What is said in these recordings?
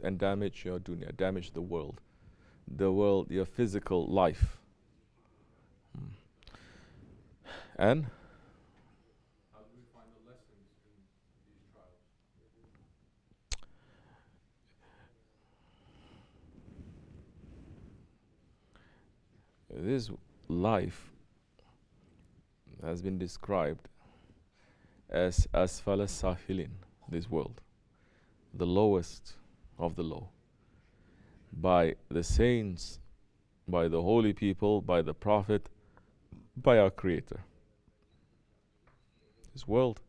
and damage your dunya, damage the world, your physical life. And how do we find the lessons in these trials? This life has been described as asfala safilin, this world, the lowest of the low, by the saints, by the holy people, by the Prophet, by our Creator. This world,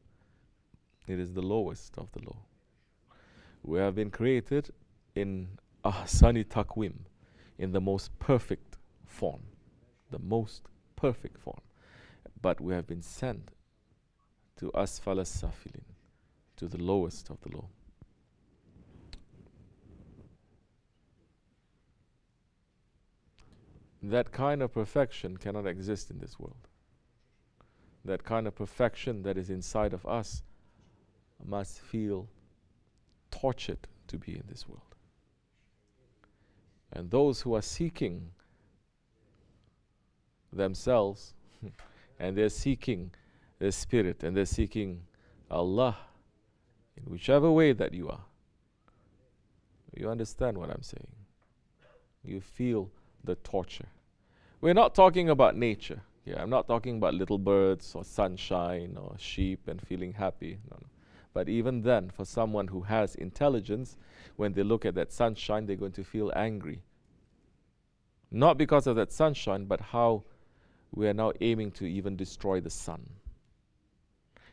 it is the lowest of the low. We have been created in ahsani takwim, in the most perfect form, the most perfect form. But we have been sent to asfala safilin, to the lowest of the low. That kind of perfection cannot exist in this world. That kind of perfection that is inside of us must feel tortured to be in this world. And those who are seeking themselves and they're seeking their spirit and they're seeking Allah in whichever way that you are, you understand what I'm saying. You feel the torture. We're not talking about nature. Yeah, I'm not talking about little birds or sunshine or sheep and feeling happy. No. But even then, for someone who has intelligence, when they look at that sunshine, they're going to feel angry. Not because of that sunshine, but how we are now aiming to even destroy the sun.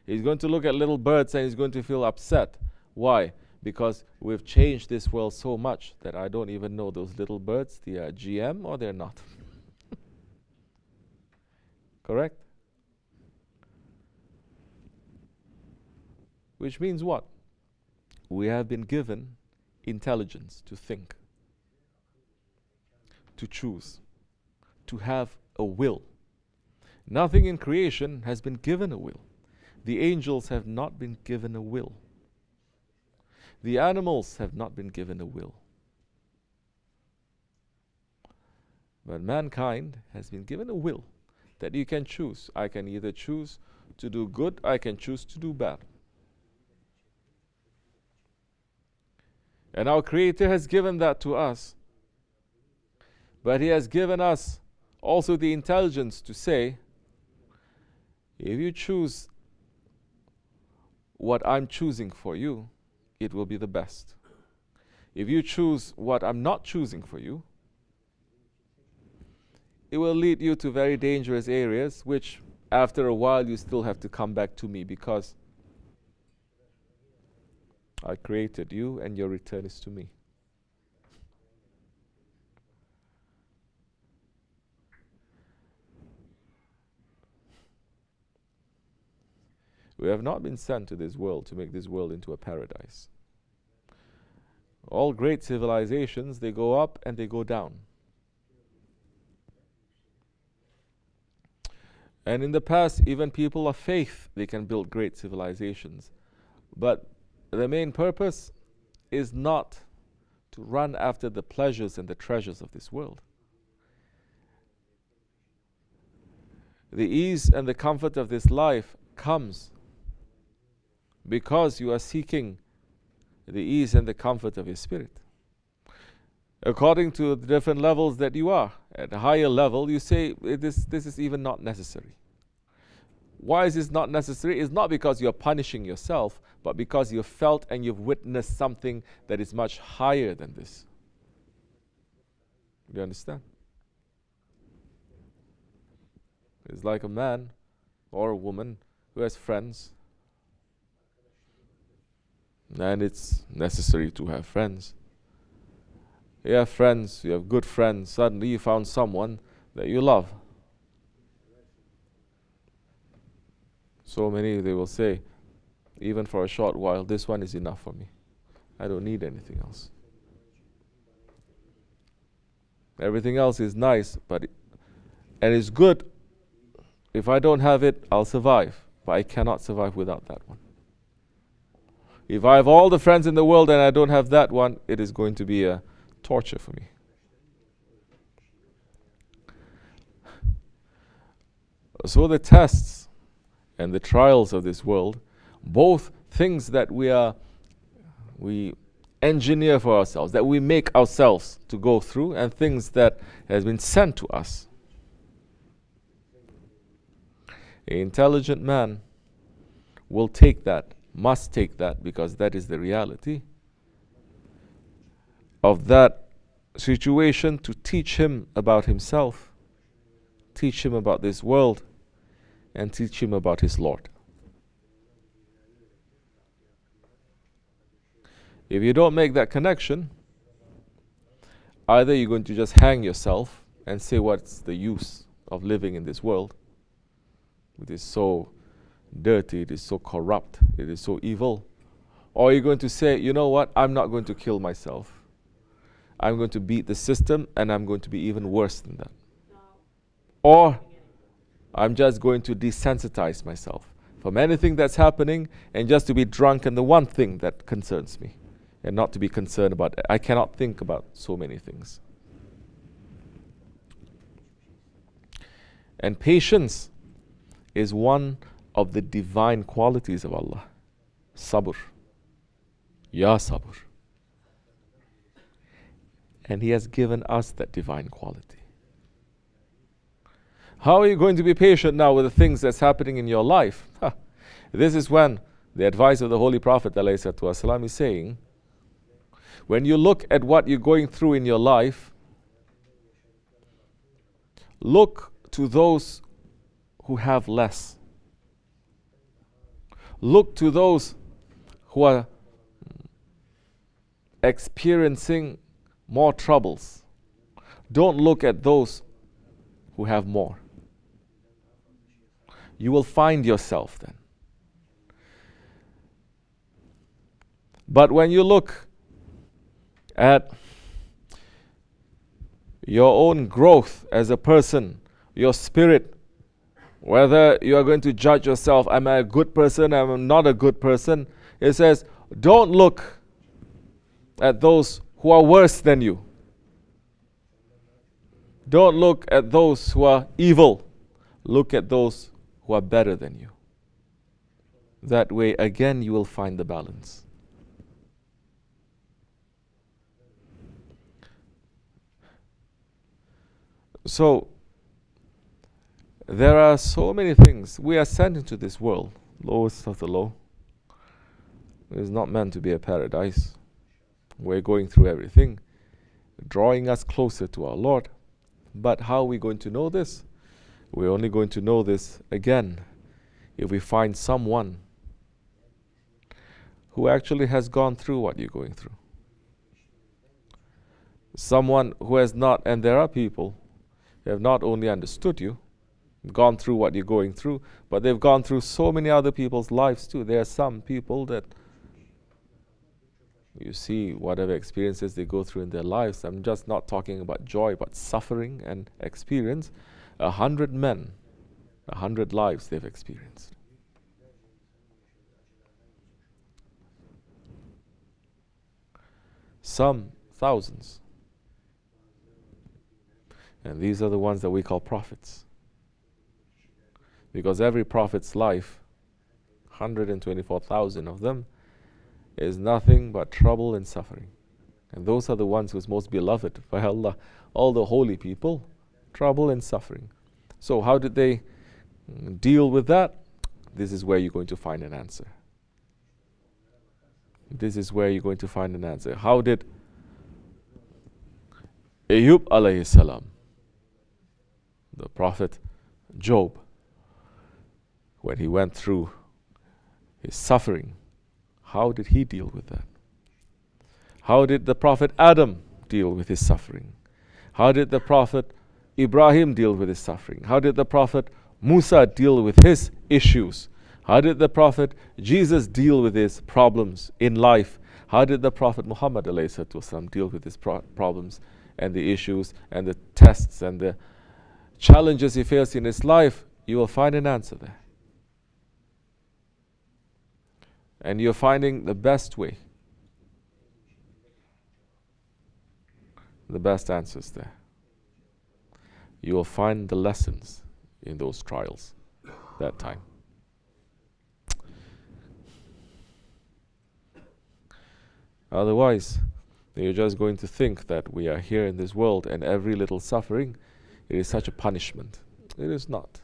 He's going to look at little birds and he's going to feel upset. Why? Because we've changed this world so much that I don't even know those little birds, they are GM or they're not. Correct? Which means what? We have been given intelligence to think, to choose, to have a will. Nothing in creation has been given a will. The angels have not been given a will. The animals have not been given a will. But mankind has been given a will that you can choose. I can either choose to do good, I can choose to do bad. And our Creator has given that to us. But He has given us also the intelligence to say, if you choose what I'm choosing for you, it will be the best. If you choose what I'm not choosing for you, it will lead you to very dangerous areas, which after a while you still have to come back to me, because I created you and your return is to me. We have not been sent to this world to make this world into a paradise. All great civilizations, they go up and they go down. And in the past, even people of faith, they can build great civilizations. But the main purpose is not to run after the pleasures and the treasures of this world. The ease and the comfort of this life comes because you are seeking the ease and the comfort of your spirit. According to the different levels that you are, at a higher level, you say, this is even not necessary. Why is this not necessary? It's not because you're punishing yourself, but because you've felt and you've witnessed something that is much higher than this. Do you understand? It's like a man or a woman who has friends, and it's necessary to have friends. You have friends, you have good friends, suddenly you found someone that you love. So many, they will say, even for a short while, this one is enough for me. I don't need anything else. Everything else is nice, and it's good. If I don't have it, I'll survive. But I cannot survive without that one. If I have all the friends in the world and I don't have that one, it is going to be a torture for me. So the tests and the trials of this world, both things that we engineer for ourselves, that we make ourselves to go through, and things that has been sent to us. An intelligent man will take that, must take that, because that is the reality of that situation, to teach him about himself, teach him about this world, and teach him about his Lord. If you don't make that connection, either you're going to just hang yourself and say, what's the use of living in this world? It is so dirty, it is so corrupt, it is so evil. Or you're going to say, you know what, I'm not going to kill myself. I'm going to beat the system, and I'm going to be even worse than that. Or I'm just going to desensitize myself from anything that's happening, and just to be drunk in the one thing that concerns me, and not to be concerned about it. I cannot think about so many things. And patience is one of the divine qualities of Allah. Sabr. Ya Sabr. And He has given us that divine quality. How are you going to be patient now with the things that's happening in your life? This is when the advice of the Holy Prophet ﷺ is saying, when you look at what you're going through in your life, look to those who have less. Look to those who are experiencing more troubles. Don't look at those who have more. You will find yourself then. But when you look at your own growth as a person, your spirit, whether you are going to judge yourself, am I a good person, am I not a good person, it says, don't look at those who are worse than you. Don't look at those who are evil. Look at those who are better than you. That way, again, you will find the balance. So, there are so many things. We are sent into this world, lowest of the low. It is not meant to be a paradise. We're going through everything, drawing us closer to our Lord. But how are we going to know this? We're only going to know this again if we find someone who actually has gone through what you're going through. Someone who has not, and there are people who have not only understood you, gone through what you're going through, but they've gone through so many other people's lives too. There are some people that you see whatever experiences they go through in their lives. I'm just not talking about joy, but suffering and experience. 100 men, 100 lives they've experienced. Some thousands. And these are the ones that we call prophets. Because every prophet's life, 124,000 of them, is nothing but trouble and suffering. And those are the ones who's most beloved by Allah. All the holy people, trouble and suffering. So how did they deal with that? This is where you're going to find an answer. This is where you're going to find an answer. How did Ayub alayhi salam, the prophet Job, when he went through his suffering, how did he deal with that? How did the prophet Adam deal with his suffering? How did the prophet Ibrahim deal with his suffering? How did the prophet Musa deal with his issues? How did the prophet Jesus deal with his problems in life? How did the prophet Muhammad ﷺ deal with his problems and the issues and the tests and the challenges he faced in his life? You will find an answer there. and you're finding the best way, the best answers there. You will find the lessons in those trials that time. Otherwise, you're just going to think that we are here in this world and every little suffering, it is such a punishment. It is not.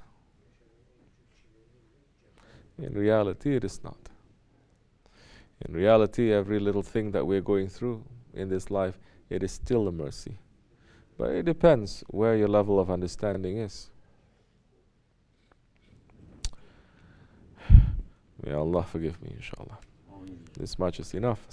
In reality, it is not. In reality, every little thing that we're going through in this life, it is still a mercy. But it depends where your level of understanding is. May Allah forgive me, inshallah. This much is enough.